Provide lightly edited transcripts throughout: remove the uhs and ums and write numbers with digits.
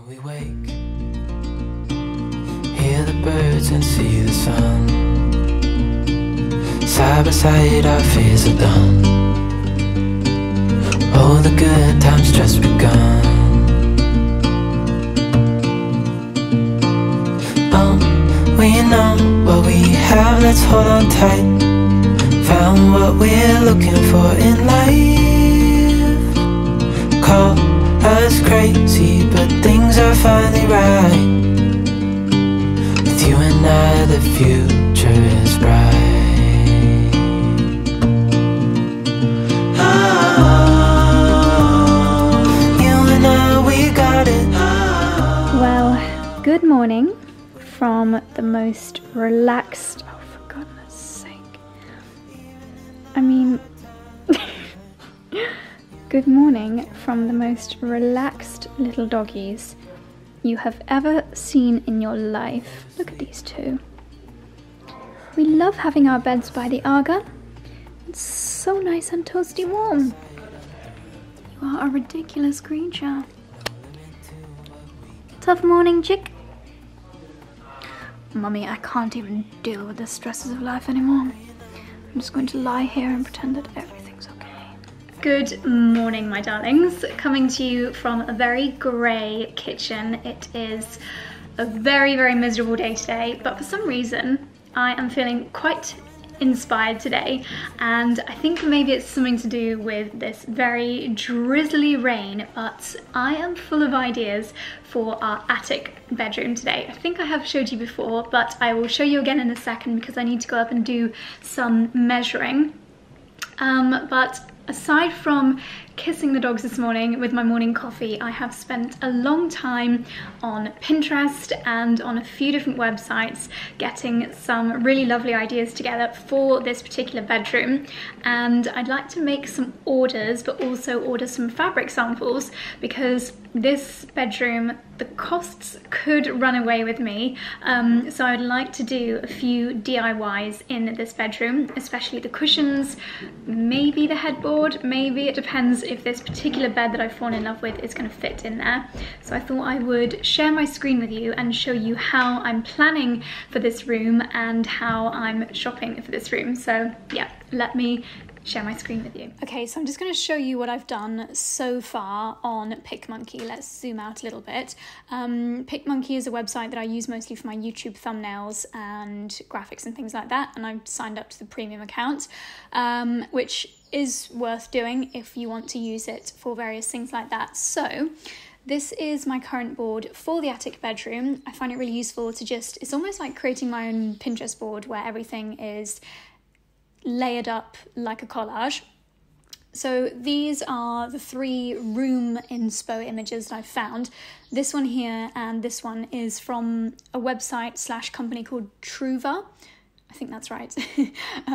We wake, hear the birds and see the sun. Side by side our fears are done. All the good times just begun. We know what we have, let's hold on tight. Found what we're looking for in life. Call us crazy, but things are finally right. With you and I, the future is bright. Oh, you and I, we got it. Well, good morning from the most relaxed, oh for goodness sake, I mean, good morning from the most relaxed little doggies you have ever seen in your life. Look at these two. We love having our beds by the Aga. It's so nice and toasty warm. You are a ridiculous creature. Tough morning, chick. Mummy, I can't even deal with the stresses of life anymore. I'm just going to lie here and pretend that everything's okay. Good morning, my darlings. Coming to you from a very grey kitchen. It is a very, very miserable day today, but for some reason, I am feeling quite inspired today, and I think maybe it's something to do with this very drizzly rain, but I am full of ideas for our attic bedroom today. I think I have showed you before, but I will show you again in a second because I need to go up and do some measuring. But aside from kissing the dogs this morning with my morning coffee, I have spent a long time on Pinterest and on a few different websites getting some really lovely ideas together for this particular bedroom. And I'd like to make some orders, but also order some fabric samples, because this bedroom, the costs could run away with me. So I'd like to do a few DIYs in this bedroom, especially the cushions, maybe the headboard, maybe it depends if this particular bed that I've fallen in love with is going to fit in there. So I thought I would share my screen with you and show you how I'm planning for this room and how I'm shopping for this room. So yeah, let me share my screen with you. Okay, so I'm just going to show you what I've done so far on PicMonkey. Let's zoom out a little bit. PicMonkey is a website that I use mostly for my YouTube thumbnails and graphics and things like that, and I've signed up to the premium account, which is worth doing if you want to use it for various things like that. So this is my current board for the attic bedroom. I find it really useful to just, it's almost like creating my own Pinterest board where everything is layered up like a collage. So these are the 3 room inspo images that I've found. This one here and this one is from a website / company called Truva. I think that's right.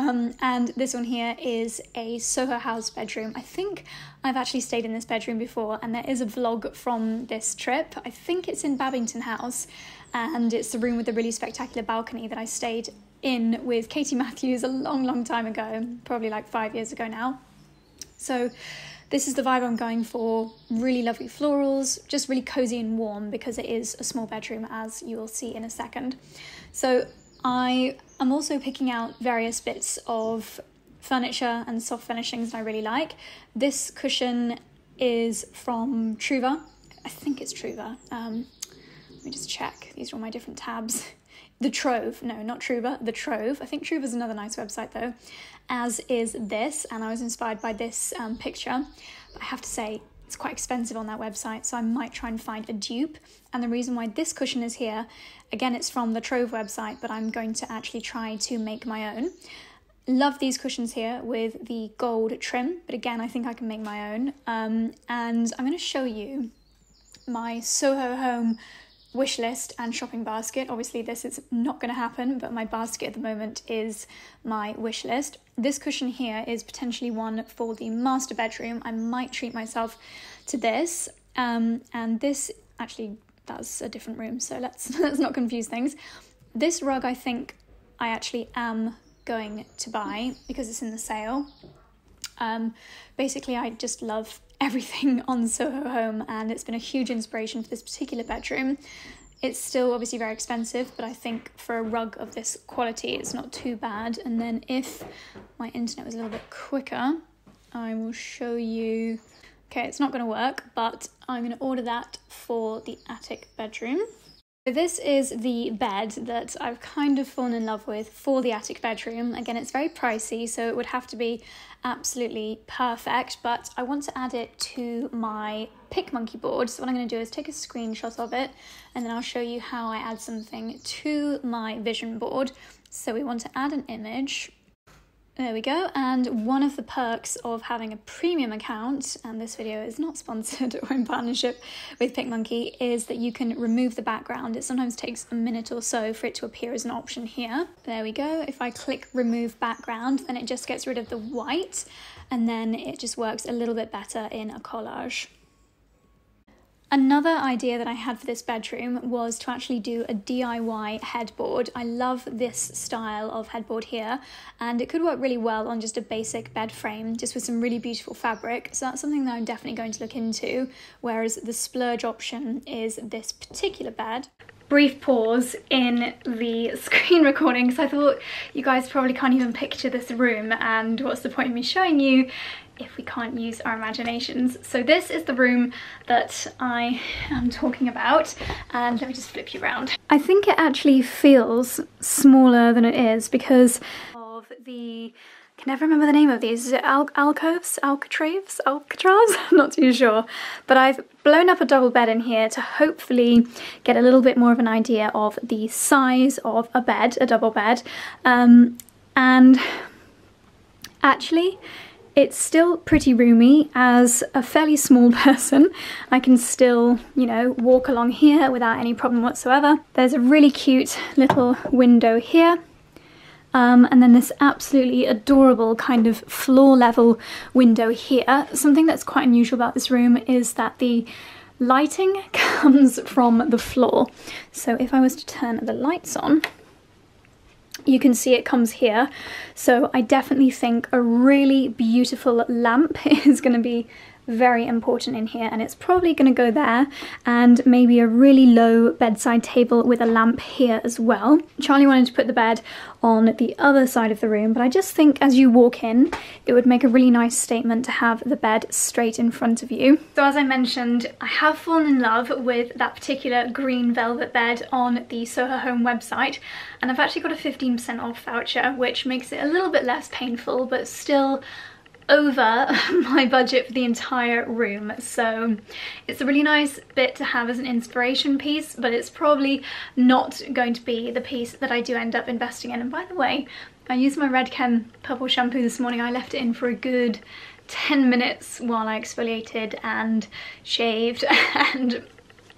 And this one here is a Soho House bedroom. I think I've actually stayed in this bedroom before, and there is a vlog from this trip. I think it's in Babington House, and it's the room with the really spectacular balcony that I stayed in with Katie Matthews a long time ago, probably like 5 years ago now. So this is the vibe I'm going for. Really lovely florals, just really cozy and warm because it is a small bedroom, as you will see in a second. So I am also picking out various bits of furniture and soft furnishings that I really like. This cushion is from Truva. I think it's Truva. Let me just check. These are all my different tabs. The Trove, no, not Truva, The Trove. I think Truva's another nice website though, as is this, and I was inspired by this picture. But I have to say, it's quite expensive on that website, so I might try and find a dupe. And the reason why this cushion is here, again, it's from the Trove website, but I'm going to actually try to make my own. Love these cushions here with the gold trim, but again, I think I can make my own. And I'm going to show you my Soho Home wish list and shopping basket. Obviously this is not going to happen, but my basket at the moment is my wish list. This cushion here is potentially one for the master bedroom. I might treat myself to this, and this actually, that's a different room, so let's not confuse things. This rug I think I actually am going to buy because it's in the sale. Basically I just love everything on Soho Home, and it's been a huge inspiration for this particular bedroom. It's still obviously very expensive, but I think for a rug of this quality, it's not too bad. And then if my internet was a little bit quicker, I will show you. Okay, it's not going to work, but I'm going to order that for the attic bedroom. So this is the bed that I've kind of fallen in love with for the attic bedroom. Again, it's very pricey, so it would have to be absolutely perfect, but I want to add it to my PicMonkey board. So what I'm going to do is take a screenshot of it, and then I'll show you how I add something to my vision board. So we want to add an image. There we go, and one of the perks of having a premium account, and this video is not sponsored or in partnership with PicMonkey, is that you can remove the background. It sometimes takes a minute or so for it to appear as an option here. There we go. If I click remove background, then it just gets rid of the white, and then it just works a little bit better in a collage. Another idea that I had for this bedroom was to actually do a DIY headboard. I love this style of headboard here, and it could work really well on just a basic bed frame, just with some really beautiful fabric. So that's something that I'm definitely going to look into, whereas the splurge option is this particular bed. Brief pause in the screen recording, because I thought you guys probably can't even picture this room, and what's the point of me showing you if we can't use our imaginations. So this is the room that I am talking about, and let me just flip you around. I think it actually feels smaller than it is because of the, I can never remember the name of these. Is it alcoves? Alcatraz? Alcatraz? I'm not too sure. But I've blown up a double bed in here to hopefully get a little bit more of an idea of the size of a bed, a double bed. And actually, it's still pretty roomy. As a fairly small person, I can still, you know, walk along here without any problem whatsoever. There's a really cute little window here. And then this absolutely adorable kind of floor level window here. Something that's quite unusual about this room is that the lighting comes from the floor. So if I was to turn the lights on, you can see it comes here. So I definitely think a really beautiful lamp is going to be very important in here, and it's probably going to go there, and maybe a really low bedside table with a lamp here as well. Charlie wanted to put the bed on the other side of the room, but I just think as you walk in, it would make a really nice statement to have the bed straight in front of you. So as I mentioned, I have fallen in love with that particular green velvet bed on the Soho Home website, and I've actually got a 15% off voucher, which makes it a little bit less painful, but still over my budget for the entire room. So it's a really nice bit to have as an inspiration piece, but it's probably not going to be the piece that I do end up investing in. And by the way, I used my Redken purple shampoo this morning. I left it in for a good 10 minutes while I exfoliated and shaved and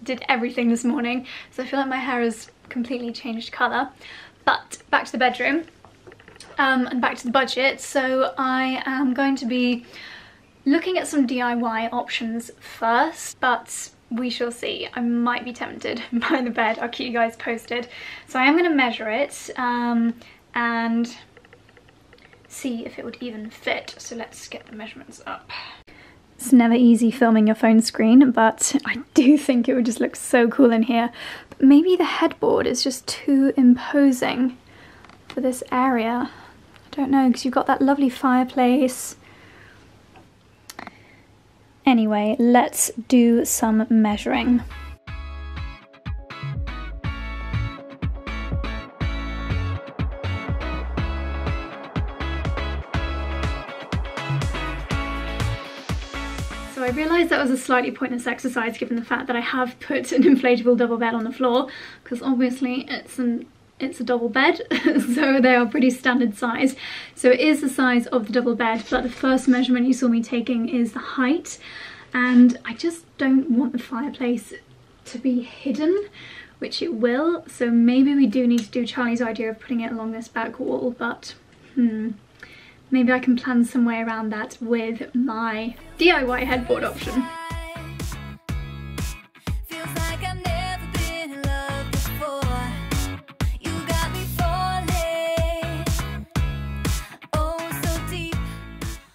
did everything this morning. So I feel like my hair has completely changed colour. But back to the bedroom. And back to the budget. So I am going to be looking at some DIY options first, but we shall see. I might be tempted by the bed. I'll keep you guys posted. So I am going to measure it and see if it would even fit. So let's get the measurements up. It's never easy filming your phone screen, but I do think it would just look so cool in here. But maybe the headboard is just too imposing for this area. I don't know, because you've got that lovely fireplace. Anyway, let's do some measuring. So I realised that was a slightly pointless exercise given the fact that I have put an inflatable double bed on the floor, because obviously it's a double bed, so they are pretty standard size. So it is the size of the double bed, but the first measurement you saw me taking is the height, and I just don't want the fireplace to be hidden, which it will. So maybe we do need to do Charlie's idea of putting it along this back wall, but maybe I can plan some way around that with my DIY headboard option.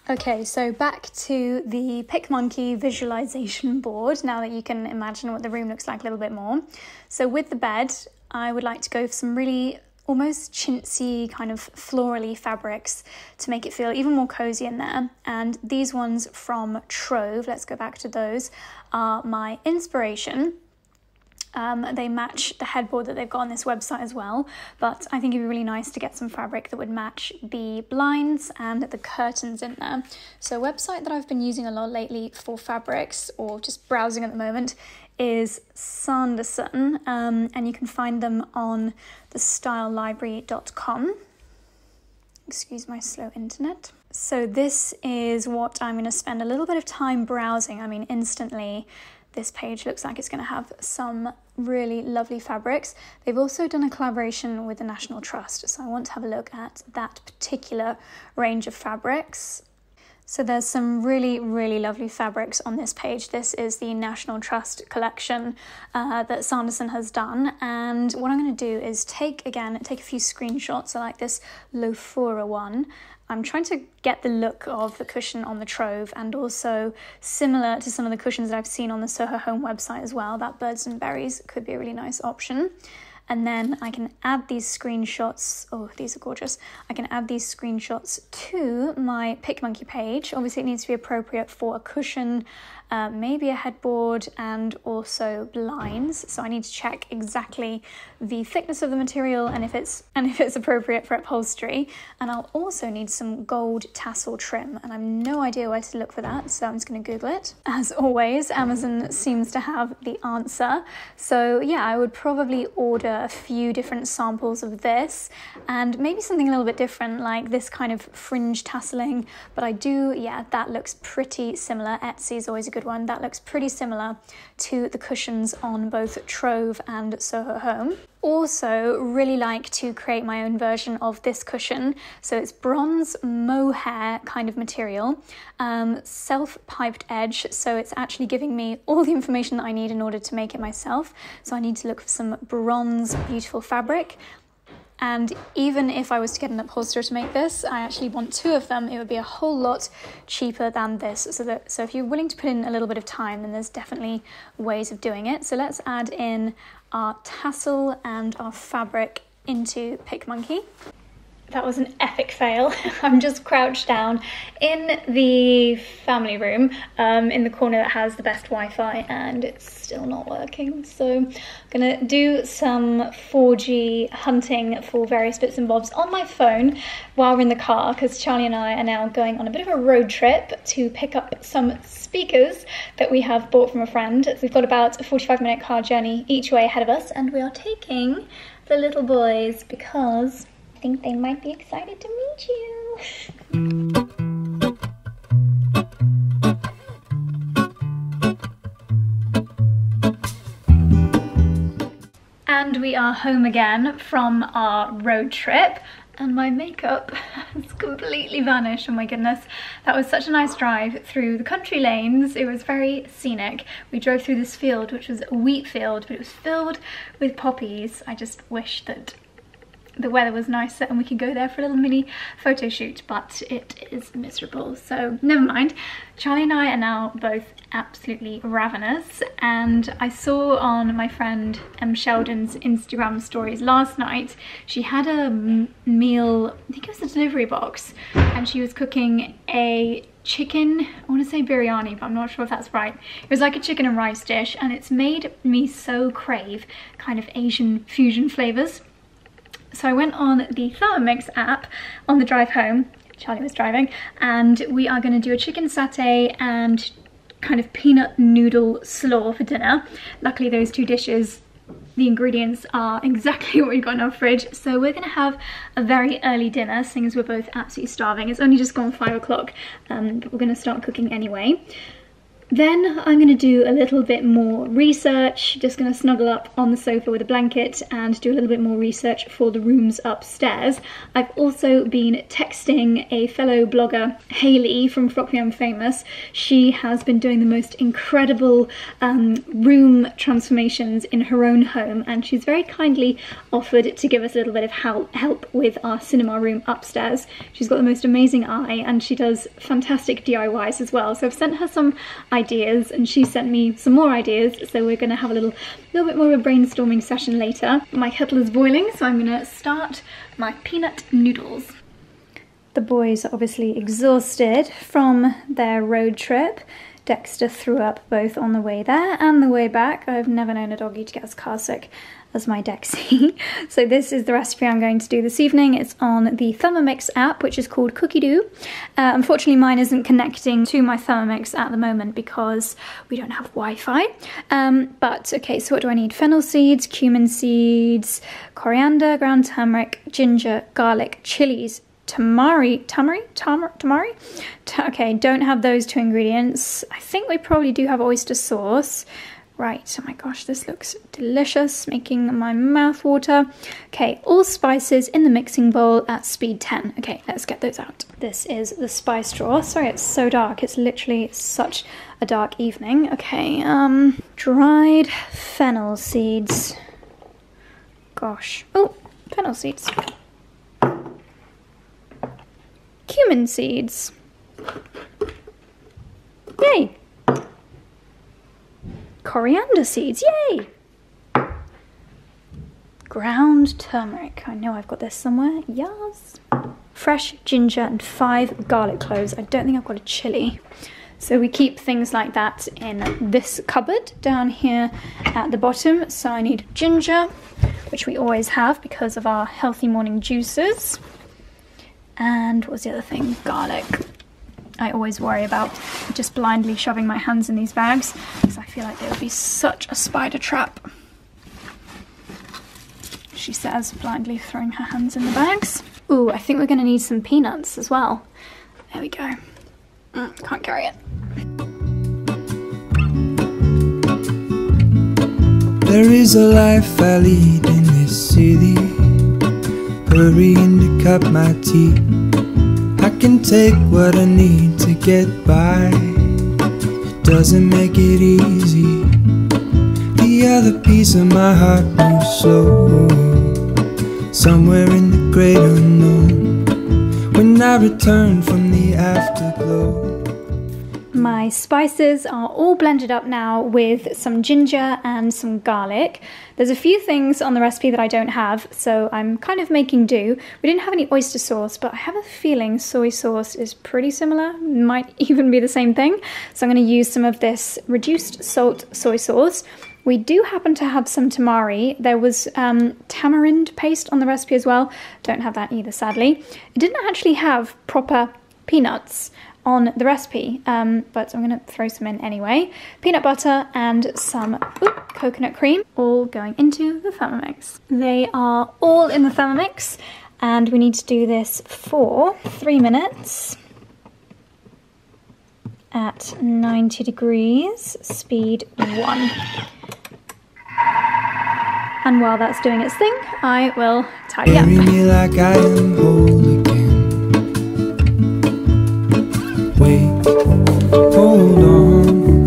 Okay, so back to the PicMonkey visualization board, now that you can imagine what the room looks like a little bit more. So with the bed, I would like to go for some really almost chintzy, kind of florally fabrics to make it feel even more cozy in there. And these ones from Trove, let's go back to those, are my inspiration. They match the headboard that they've got on this website as well, but I think it'd be really nice to get some fabric that would match the blinds and the curtains in there. So a website that I've been using a lot lately for fabrics, or just browsing at the moment, is Sanderson, and you can find them on thestylelibrary.com. Excuse my slow internet. So this is what I'm going to spend a little bit of time browsing. I mean, instantly this page looks like it's going to have some really lovely fabrics. They've also done a collaboration with the National Trust, so I want to have a look at that particular range of fabrics. So there's some really, really lovely fabrics on this page. This is the National Trust collection that Sanderson has done. And what I'm going to do is take a few screenshots. I like this Lofura one. I'm trying to get the look of the cushion on the Trove, and also similar to some of the cushions that I've seen on the Soho Home website as well. That Birds and Berries could be a really nice option. And then I can add these screenshots. Oh, these are gorgeous. I can add these screenshots to my PicMonkey page. Obviously, it needs to be appropriate for a cushion, maybe a headboard, and also blinds. So I need to check exactly the thickness of the material and if it's appropriate for upholstery. And I'll also need some gold tassel trim, and I have no idea where to look for that, so I'm just going to Google it. As always, Amazon seems to have the answer. So yeah, I would probably order a few different samples of this, and maybe something a little bit different, like this kind of fringe tasseling. But that looks pretty similar. Etsy is always a good one. That looks pretty similar to the cushions on both Trove and Soho Home. Also, really like to create my own version of this cushion. So it's bronze mohair kind of material, self-piped edge, so it's actually giving me all the information that I need in order to make it myself. So I need to look for some bronze beautiful fabric. And even if I was to get an upholsterer to make this, I actually want two of them. It would be a whole lot cheaper than this. So if you're willing to put in a little bit of time, then there's definitely ways of doing it. So let's add in our tassel and our fabric into PicMonkey. That was an epic fail. I'm just crouched down in the family room, in the corner that has the best Wi-Fi, and it's still not working. So I'm gonna do some 4G hunting for various bits and bobs on my phone while we're in the car, because Charlie and I are now going on a bit of a road trip to pick up some speakers that we have bought from a friend. So we've got about a 45-minute car journey each way ahead of us, and we are taking the little boys because I think they might be excited to meet you. And we are home again from our road trip, and my makeup has completely vanished. Oh my goodness. That was such a nice drive through the country lanes. It was very scenic. We drove through this field, which was a wheat field, but it was filled with poppies. I just wish that the weather was nicer and we could go there for a little mini photo shoot, but it is miserable, so never mind. Charlie and I are now both absolutely ravenous, and I saw on my friend Sheldon's Instagram stories last night, she had a meal, I think it was a delivery box, and she was cooking a chicken, I want to say biryani, but I'm not sure if that's right. It was like a chicken and rice dish, and it's made me so crave kind of Asian fusion flavors. So I went on the Thermomix app on the drive home, Charlie was driving, and we are going to do a chicken satay and kind of peanut noodle slaw for dinner. Luckily those two dishes, the ingredients are exactly what we've got in our fridge, so we're going to have a very early dinner, seeing as we're both absolutely starving. It's only just gone 5 o'clock, but we're going to start cooking anyway. Then I'm going to do a little bit more research, just going to snuggle up on the sofa with a blanket and do a little bit more research for the rooms upstairs. I've also been texting a fellow blogger, Hayley from Flock Me I'm Famous. She has been doing the most incredible room transformations in her own home, and she's very kindly offered to give us a little bit of help with our cinema room upstairs. She's got the most amazing eye and she does fantastic DIYs as well. So I've sent her some ideas and she sent me some more ideas, so we're going to have a little bit more of a brainstorming session later. My kettle is boiling, so I'm going to start my peanut noodles. The boys are obviously exhausted from their road trip. Dexter threw up both on the way there and the way back. I've never known a doggy to get as car sick as my Dexy. So this is the recipe I'm going to do this evening. It's on the Thermomix app, which is called Cookie Doo. Unfortunately, mine isn't connecting to my Thermomix at the moment because we don't have Wi-Fi. But okay, so what do I need? Fennel seeds, cumin seeds, coriander, ground turmeric, ginger, garlic, chilies, tamari. Okay, don't have those two ingredients. I think we probably do have oyster sauce. Right, oh my gosh, this looks delicious, making my mouth water. Okay, all spices in the mixing bowl at speed 10. Okay, let's get those out. This is the spice drawer. Sorry, it's so dark. It's literally such a dark evening. Okay, dried fennel seeds. Gosh, oh, fennel seeds. Cumin seeds. Yay. Coriander seeds, yay! Ground turmeric, I know I've got this somewhere, yes. Fresh ginger and 5 garlic cloves. I don't think I've got a chili. So we keep things like that in this cupboard down here at the bottom. So I need ginger, which we always have because of our healthy morning juices. And what's the other thing? Garlic. I always worry about just blindly shoving my hands in these bags because I feel like they would be such a spider trap. She says, blindly throwing her hands in the bags. Ooh, I think we're going to need some peanuts as well. There we go. Can't carry it. There is a life I lead in this city, hurrying to cut my teeth. I can take what I need to get by. It doesn't make it easy. The other piece of my heart moves slow, somewhere in the great unknown. When I return from the afterglow. My spices are all blended up now with some ginger and some garlic. There's a few things on the recipe that I don't have, so I'm kind of making do. We didn't have any oyster sauce, but I have a feeling soy sauce is pretty similar, might even be the same thing. So I'm going to use some of this reduced salt soy sauce. We do happen to have some tamari. There was tamarind paste on the recipe as well. Don't have that either, sadly. It didn't actually have proper peanuts on the recipe, but I'm going to throw some in anyway. Peanut butter and some coconut cream, all going into the Thermomix. They are all in the Thermomix, and we need to do this for 3 minutes at 90 degrees, speed 1. And while that's doing its thing, I will tidy up. Me like I am whole again. Wait, hold on,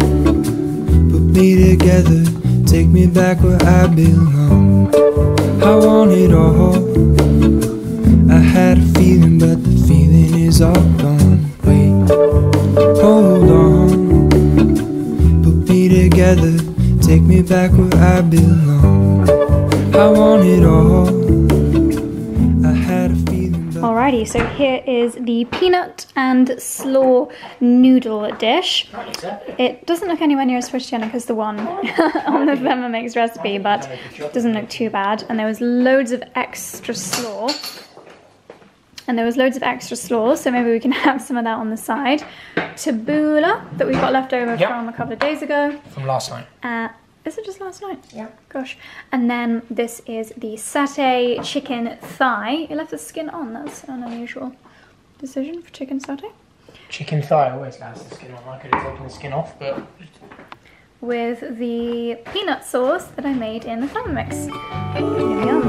put me together, take me back where I belong. I want it all. I had a feeling, but the feeling is all gone. Wait, hold on, put me together, take me back where I belong. I want it all. I had a feeling. Alrighty, so here is the peanut and slaw noodle dish. It doesn't look anywhere near as photogenic as the one on the Thermomix recipe, but it doesn't look too bad. And there was loads of extra slaw. So maybe we can have some of that on the side. Tabbouleh that we got left over from a couple of days ago. From last night. Is it just last night? Yeah. Gosh. And then this is the satay chicken thigh. You left the skin on. That's an unusual decision for chicken satay. chicken thigh always has the skin on. I could have taken the skin off, but... With the peanut sauce that I made in the Thermomix. Yum.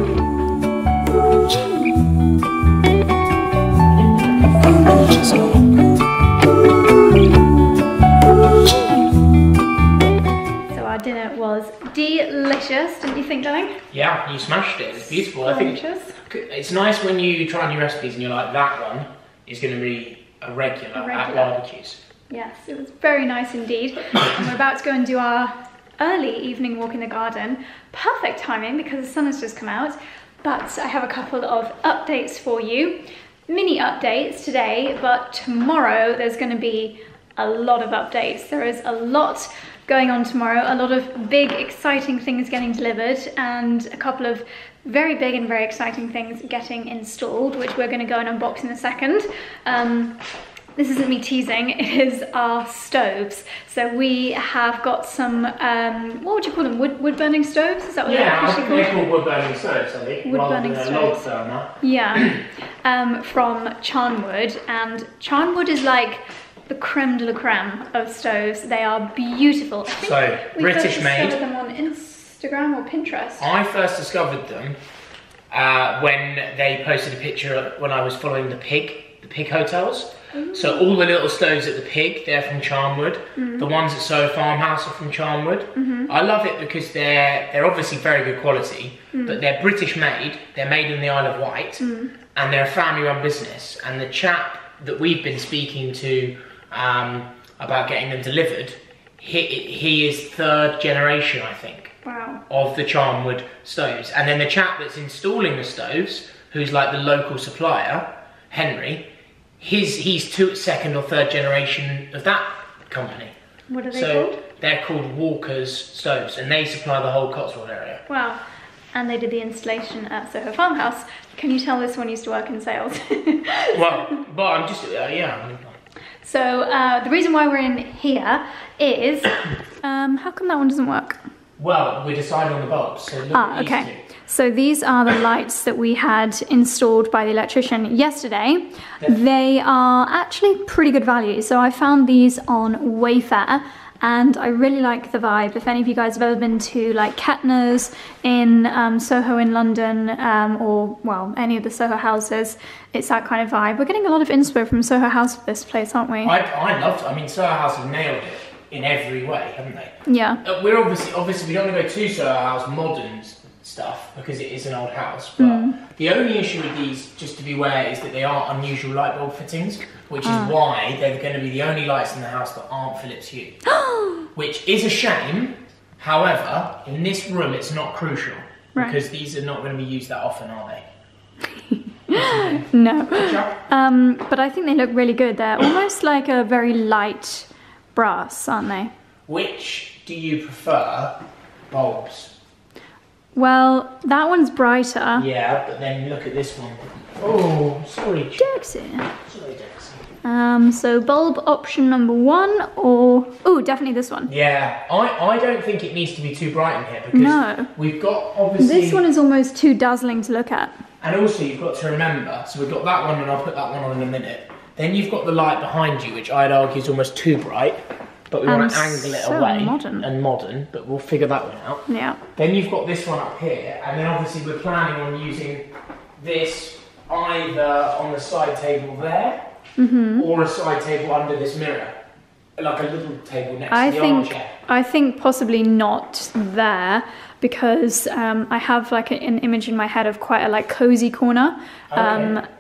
So our dinner was delicious, didn't you think, darling? Yeah, you smashed it. It's beautiful. Delicious. I think it's nice when you try new recipes and you're like, that one is going to be a regular at barbecues. Yes, it was very nice indeed. And we're about to go and do our early evening walk in the garden. Perfect timing because the sun has just come out. But I have a couple of updates for you. Mini updates today, but tomorrow there's going to be a lot of updates. There is a lot going on tomorrow, a lot of big exciting things getting delivered and a couple of very big and very exciting things getting installed, which we're going to go and unbox in a second. This isn't me teasing, it is our stoves. So we have got some, what would you call them, wood burning stoves? Is that what they're actually called? Yeah, they're called wood burning stoves, I think. Wood burning stoves. Yeah, from Charnwood, and Charnwood is like the creme de la creme of stoves. They are beautiful. So, British made. We first discovered them on Instagram or Pinterest. I first discovered them when they posted a picture when I was following the pig hotels. Ooh. So all the little stoves at the pig, they're from Charnwood. Mm-hmm. The ones at Soho Farmhouse are from Charnwood. Mm-hmm. I love it because they're obviously very good quality, but they're British made. They're made in the Isle of Wight, and they're a family-run business. And the chap that we've been speaking to about getting them delivered, he is third generation, I think, of the Charnwood stoves. And then the chap that's installing the stoves, who's like the local supplier, Henry, he's second or third generation of that company. What are they called? They're called Walker's Stoves, and they supply the whole Cotswold area. Wow. And they did the installation at Soho Farmhouse. Can you tell this one used to work in sales? Well, but I'm just, yeah. So the reason why we're in here is, how come that one doesn't work? Well, we decided on the bulbs, so look at these two. So these are the lights that we had installed by the electrician yesterday. They are actually pretty good value. So I found these on Wayfair and I really like the vibe. If any of you guys have ever been to like Kettner's in Soho in London or, well, any of the Soho houses, it's that kind of vibe. We're getting a lot of inspo from Soho House for this place, aren't we? I loved it. I mean, Soho House have nailed it in every way, haven't they? Yeah. We're obviously we don't want to go to Soho House modern stuff because it is an old house, but the only issue with these, just to be aware, is that they are unusual light bulb fittings, which is why they're going to be the only lights in the house that aren't Philips Hue. Which is a shame. However, in this room it's not crucial because these are not going to be used that often, are they? No. But I think they look really good. They're almost like a very light brass, aren't they? Which do you prefer bulbs? Well, that one's brighter. Yeah, but then look at this one. Oh, sorry. Dexy. Sorry, Dexy. So bulb option number 1 or... Oh, definitely this one. Yeah, I don't think it needs to be too bright in here because we've got obviously... This one is almost too dazzling to look at. And also you've got to remember, so we've got that one and I'll put that one on in a minute. Then you've got the light behind you, which I'd argue is almost too bright. But we want to angle it away and modern, but we'll figure that one out. Yeah. Then you've got this one up here, and then obviously we're planning on using this either on the side table there, or a side table under this mirror, like a little table next to the armchair. I think possibly not there, because I have like an image in my head of quite a like cozy corner,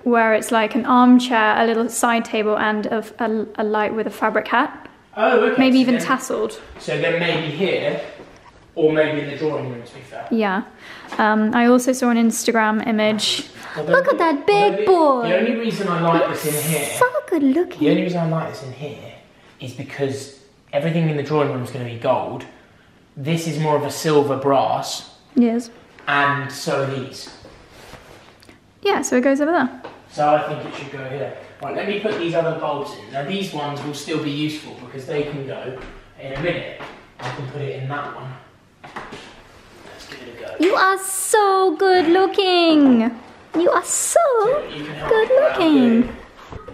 where it's like an armchair, a little side table, and a light with a fabric hat. Oh, okay. Maybe even tasseled. So then maybe here, or maybe in the drawing room, to be fair. Yeah. I also saw an Instagram image. Look at that big boy. The only reason I like this in here... So good looking. The only reason I like this in here is because everything in the drawing room is going to be gold. This is more of a silver brass. Yes. And so are these. Yeah, so it goes over there. So I think it should go here. Right, let me put these other bulbs in. Now these ones will still be useful because they can go in a minute. I can put it in that one. Let's give it a go. You are so good looking. You are so good looking. You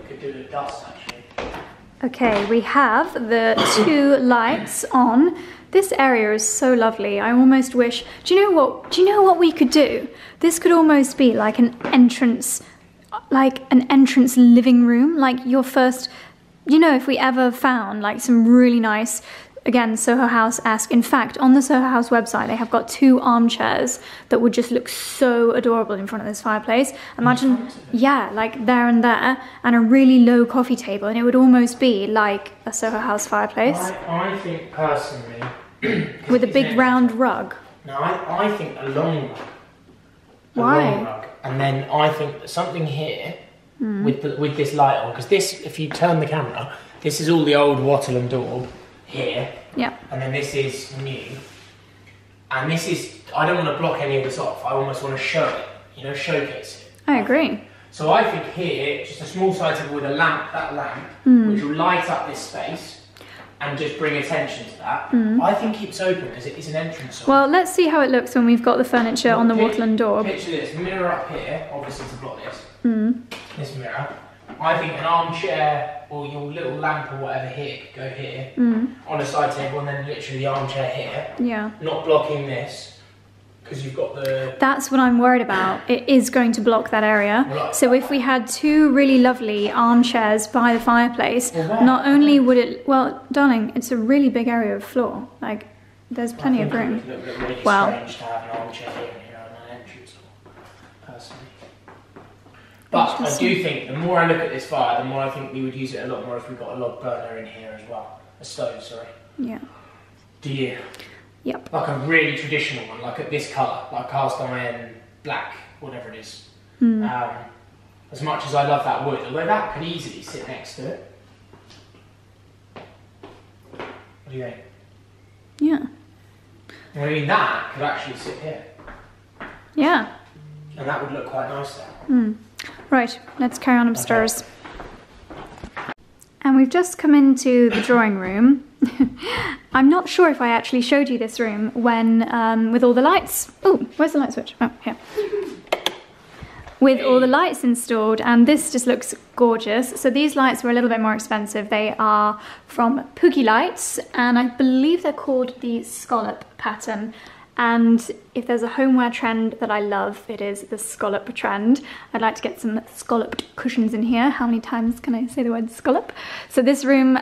could do the dust actually. Okay, we have the 2 lights on. This area is so lovely. I almost wish, do you know what we could do? This could almost be like an entrance living room, like your first, if we ever found like some really nice, again, Soho House-esque. In fact, on the Soho House website, they have got 2 armchairs that would just look so adorable in front of this fireplace. Imagine, yeah, like there and there, and a really low coffee table, and it would almost be like a Soho House fireplace. I think personally... with a big round rug. No, I think a long rug. Why? Long rug. And then I think something here with this light on, because this, if you turn the camera, this is all the old wattle and daub here. Yeah. And then this is new. And this is, I don't want to block any of this off. I almost want to show it, showcase it. I agree. So I think here, just a small side table with a lamp, which will light up this space and just bring attention to that. I think keeps open because it is an entrance. Well, let's see how it looks when we've got the furniture on the wattle and daub. Picture this, mirror up here, obviously to block this. This mirror. I think an armchair or your little lamp or whatever here could go here on a side table, and then literally the armchair here. Yeah. Not blocking this because you've got the... That's what I'm worried about. It is going to block that area. Right. So if we had 2 really lovely armchairs by the fireplace, not only would it... Well, darling, it's a really big area of floor. Like, there's plenty of room. It would look really Well, strange to have an armchair here and here on an entrance door, personally. But I do think the more I look at this fire, the more I think we would use it a lot more if we got a log burner in here as well. A stove, sorry. Yeah. Do you? Yep. Like a really traditional one, like at this colour, like cast iron, black, whatever it is. As much as I love that wood, although that could easily sit next to it. What do you think? Yeah. I mean, that could actually sit here. Yeah. And that would look quite nice there. Right, let's carry on upstairs. And we've just come into the drawing room. I'm not sure if I actually showed you this room when, with all the lights. Oh, where's the light switch? Oh, here. With all the lights installed, and this just looks gorgeous. So these lights were a little bit more expensive. They are from Pookie Lights, and I believe they're called the Scallop pattern. And if there's a homeware trend that I love, it is the scallop trend. I'd like to get some scalloped cushions in here. How many times can I say the word scallop? So this room,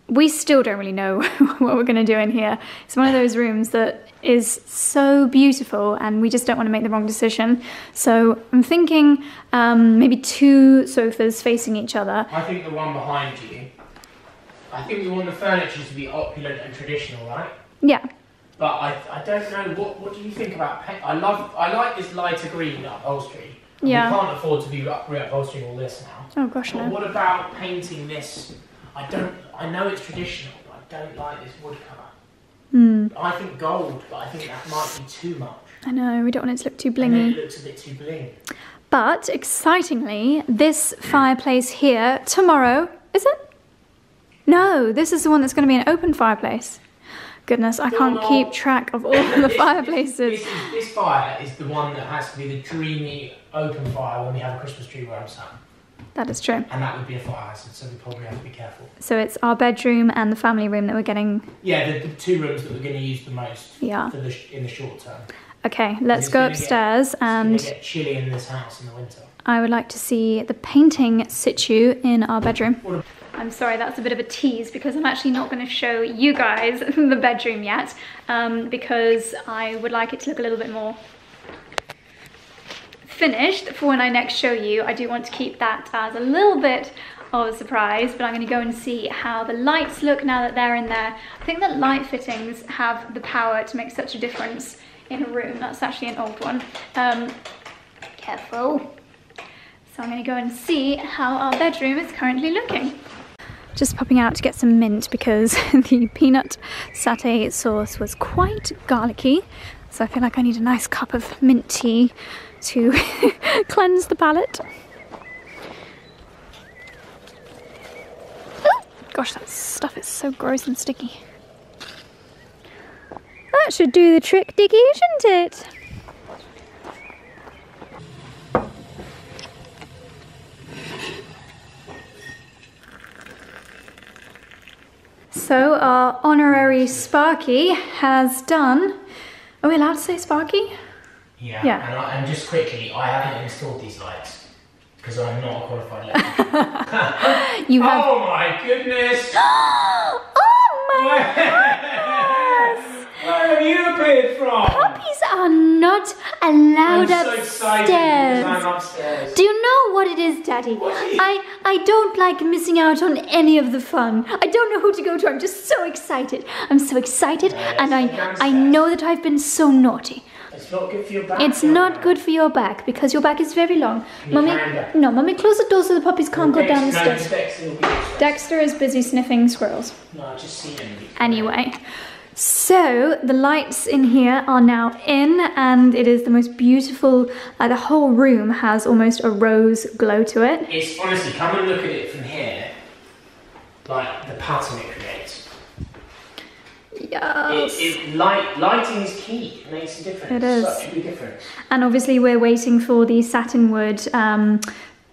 we still don't really know what we're gonna do in here. It's one of those rooms that is so beautiful and we just don't want to make the wrong decision. So I'm thinking maybe 2 sofas facing each other. I think the one behind you, I think we want the furniture to be opulent and traditional, right? Yeah. But I don't know, what do you think about paint? I like this lighter green upholstery. Yeah. We can't afford to be upholstering all this now. Oh gosh, but no. what about painting this? I know it's traditional, but I don't like this wood colour. I think gold, but I think that might be too much. I know, we don't want it to look too And then blingy. it looks a bit too bling. But excitingly, this fireplace here tomorrow, is it? No, this is the one that's going to be an open fireplace. Goodness, I can't keep track of all the fireplaces. This fire is the one that has to be the dreamy open fire when we have a Christmas tree where I'm sat. That is true. And that would be a fire hazard, so we probably have to be careful. So it's our bedroom and the family room that we're getting... Yeah, the 2 rooms that we're going to use the most in the short term. Okay, let's go upstairs and... It's going to get chilly in this house in the winter. I would like to see the painting situ in our bedroom. I'm sorry, that's a bit of a tease because I'm actually not going to show you guys the bedroom yet because I would like it to look a little bit more finished for when I next show you. I do want to keep that as a little bit of a surprise, but I'm going to go and see how the lights look now that they're in there. I think that light fittings have the power to make such a difference in a room. That's actually an old one. Careful. So I'm going to go and see how our bedroom is currently looking. Just popping out to get some mint because the peanut satay sauce was quite garlicky. So I feel like I need a nice cup of mint tea to cleanse the palate. Gosh, that stuff is so gross and sticky. That should do the trick, Dicky, shouldn't it? So our honorary Sparky has done... Are we allowed to say Sparky? Yeah. Yeah. And just quickly, I haven't installed these lights because I'm not a qualified electrician. You have... Oh my goodness! Oh my goodness! Where have you appeared from? Puppies are not allowed I'm so upstairs. excited because I'm upstairs. Do you know what it is, Daddy? I don't like missing out on any of the fun. I don't know who to go to. I'm just so excited. I'm so excited, and I know that I've been so naughty. It's not good for your back. It's not good for your back because your back is very long. Mummy, close the door so the puppies can't go down the stairs. Dexter is busy sniffing squirrels. No, I just seen him. Anyway. So the lights in here are now in, and it is the most beautiful, the whole room has almost a rose glow to it. It's honestly, come and look at it from here, like the pattern it creates. Yes. Lighting is key, it makes a difference. It is. Such a big difference. And obviously we're waiting for the satin wood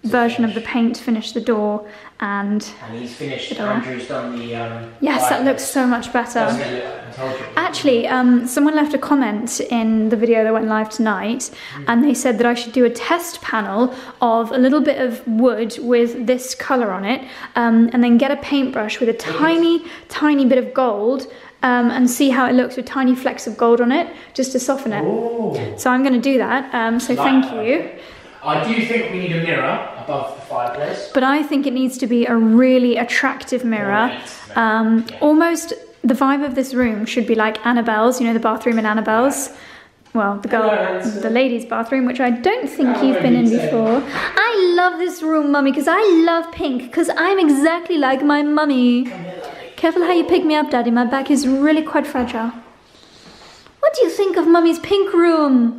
version of the paint to finish the door, and he's finished. Andrew's done the yes, that looks so much better. Doesn't it look, I told you. Actually, someone left a comment in the video that went live tonight, and they said that I should do a test panel of a little bit of wood with this colour on it, and then get a paintbrush with a tiny bit of gold, and see how it looks with tiny flecks of gold on it, just to soften it. Ooh. So I'm going to do that, so thank you. I do think we need a mirror above the fireplace. But I think it needs to be a really attractive mirror. Almost the vibe of this room should be like Annabelle's, you know, the bathroom in Annabelle's. Well, the ladies' bathroom, which I don't think you've been in before. I love this room, Mummy, because I love pink, because I'm exactly like my mummy. Careful how you pick me up, Daddy. My back is really quite fragile. What do you think of Mummy's pink room?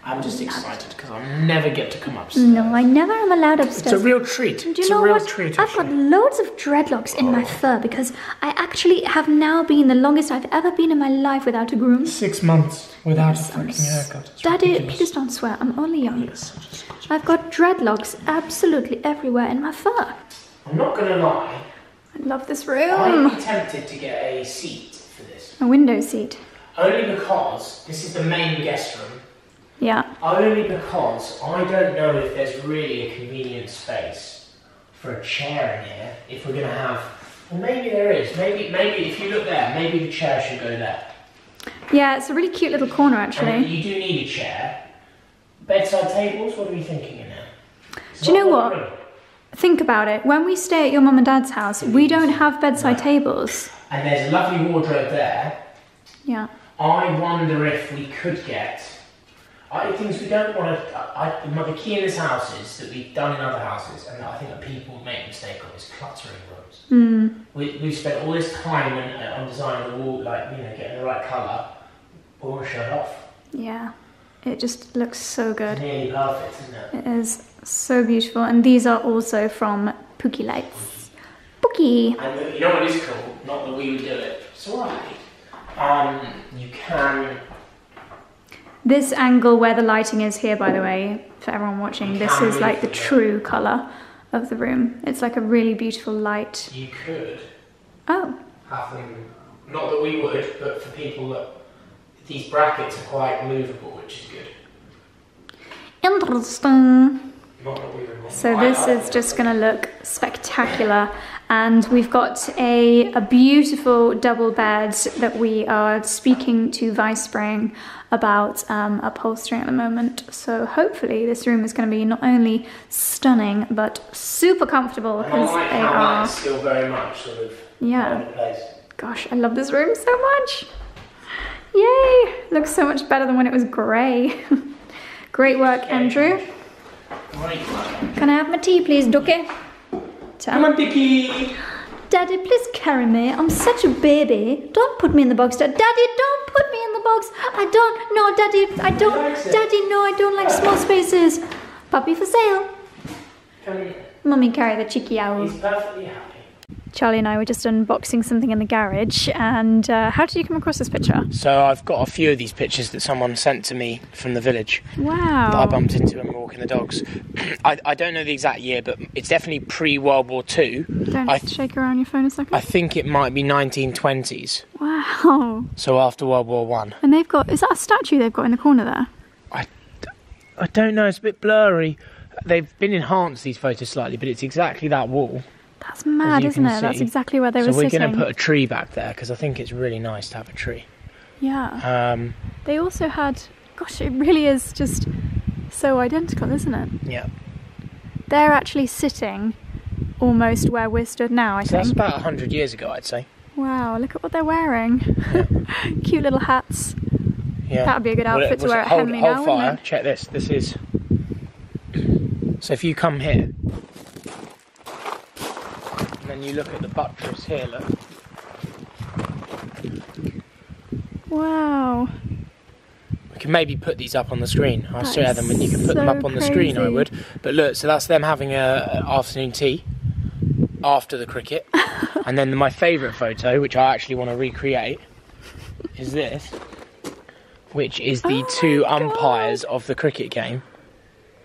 I'm just excited because I never get to come upstairs. No, I never am allowed upstairs. It's a real treat. Do you know what? I've got loads of dreadlocks in my fur because I actually have now been the longest I've ever been in my life without a groom. 6 months without a fucking haircut. It's Daddy, ridiculous. please don't swear. I'm only young. I've got dreadlocks absolutely everywhere in my fur. I'm not going to lie. I love this room. I'd be tempted to get a seat for this. A window seat. Only because this is the main guest room. Yeah. Only because I don't know if there's really a convenient space for a chair in here. If we're going to have, well, maybe there is. Maybe if you look there, maybe the chair should go there. Yeah, it's a really cute little corner actually. And you do need a chair. Bedside tables. What are we thinking in there? Do you know what? Think about it. When we stay at your mum and dad's house, we don't have bedside tables. And there's a lovely wardrobe there. Yeah. I wonder if we could get. Things we don't want to. The key in this house is that we've done in other houses, and I think that people make a mistake of is cluttering rooms. We've spent all this time on designing the wall, like, you know, getting the right colour. We want to show it off. Yeah, it just looks so good. It's nearly perfect, isn't it? It is so beautiful, and these are also from Pookie Lights. Pookie. And you know what is cool? Not that we would do it. It's alright. You can. This angle where the lighting is here, by the way, for everyone watching, this is like the true colour of the room. It's like a really beautiful light. You could. Oh. Have them, not that we would, but for people that, these brackets are quite movable, which is good. Interesting. Not that we would want. So this is just going to look spectacular. And we've got a beautiful double bed that we are speaking to Vice Spring about upholstering at the moment. So hopefully this room is going to be not only stunning but super comfortable, because they are. It's still very much sort of yeah. place. Gosh, I love this room so much. Yay! Looks so much better than when it was grey. Great work, Andrew. Great work. Can I have my tea, please, Ducky? Come on, Dickie. Daddy, please carry me. I'm such a baby. Don't put me in the box, Daddy. Daddy, don't put me in the box. I don't. No, Daddy, I don't. Daddy, no, I don't like small spaces. Puppy for sale. Come here. Mummy, carry the cheeky owl. He's perfectly happy. Charlie and I were just unboxing something in the garage, and how did you come across this picture? So I've got a few of these pictures that someone sent to me from the village. Wow. That I bumped into when we were walking the dogs. I don't know the exact year, but it's definitely pre-World War II. Don't shake around your phone a second. I think it might be 1920s. Wow. So after World War One. And they've got, is that a statue they've got in the corner there? I don't know, it's a bit blurry. They've been enhanced, these photos, slightly, but it's exactly that wall. That's mad, isn't it? That's exactly where they were sitting. So we're going to put a tree back there, because I think it's really nice to have a tree. Yeah. They also had, gosh, it really is just so identical, isn't it? Yeah. They're actually sitting almost where we're stood now, I think. That's about 100 years ago, I'd say. Wow, look at what they're wearing. Yeah. Cute little hats. Yeah. That would be a good outfit to wear at Henley now, wouldn't it? Check this. This is... So if you come here, and then you look at the buttress here, look. Wow. We can maybe put these up on the screen. I'll share them and you can put them up on the screen, I would. But look, so that's them having an afternoon tea after the cricket. And then my favourite photo, which I actually want to recreate, is this, which is the two umpires of the cricket game.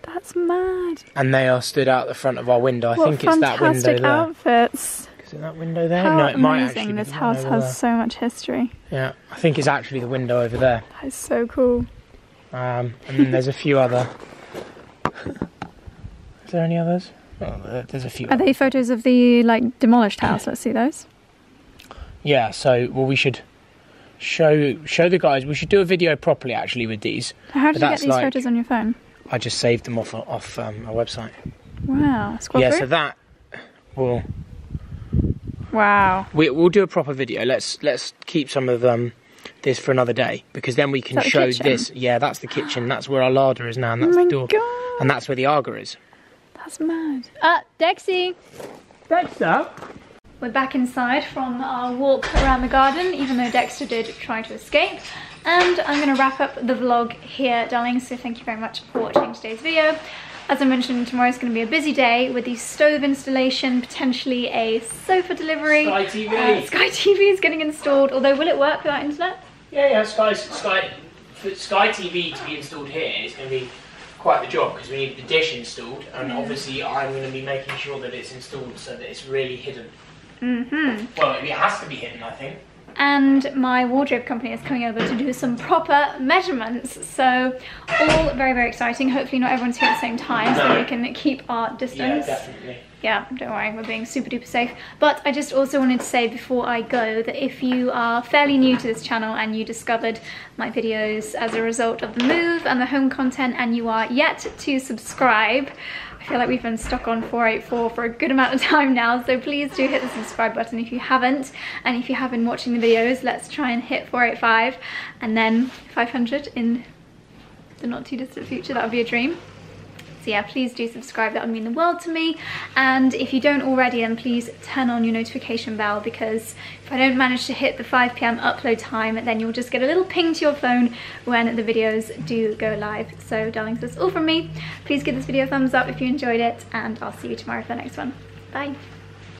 That's mad. And they are stood out the front of our window. I think it's that window there. Fantastic outfits. Is it that window there? How no, it might amazing. actually be. This house has so much history. Yeah, I think it's actually the window over there. That is so cool. And then there's a few other... Is there any others? Oh, there's a few. Are they photos of the, like, demolished house? Let's see those. Yeah, so, well, we should show the guys. We should do a video properly, actually, with these. How did you get these photos on your phone? I just saved them off our website. Wow. Scroll through? So that will... Wow. We'll do a proper video. Let's keep some of this for another day, because then we can show this. Yeah, that's the kitchen. That's where our larder is now, and that's the door. God. And that's where the Aga is. That's mad. Dexy! Dexter? We're back inside from our walk around the garden, even though Dexter did try to escape. And I'm going to wrap up the vlog here, darlings, so thank you very much for watching today's video. As I mentioned, tomorrow's going to be a busy day with the stove installation, potentially a sofa delivery. Sky TV. Sky TV is getting installed, although will it work without internet? Yeah, Sky TV to be installed here is going to be quite the job, because we need the dish installed, and obviously I'm going to be making sure that it's installed so that it's really hidden. Well, it has to be hidden, I think. And my wardrobe company is coming over to do some proper measurements, so all very, very exciting. Hopefully not everyone's here at the same time, so we can keep our distance. Yeah, definitely. Yeah, don't worry, we're being super duper safe. But I just also wanted to say before I go that if you are fairly new to this channel and you discovered my videos as a result of the move and the home content and you are yet to subscribe, I feel like we've been stuck on 484 for a good amount of time now, so please do hit the subscribe button if you haven't. And if you have been watching the videos, let's try and hit 485 and then 500 in the not too distant future. That would be a dream. So yeah, please do subscribe, that would mean the world to me. And if you don't already, then please turn on your notification bell, because if I don't manage to hit the 5 PM upload time, then you'll just get a little ping to your phone when the videos do go live. So darlings, that's all from me. Please give this video a thumbs up if you enjoyed it, and I'll see you tomorrow for the next one. Bye.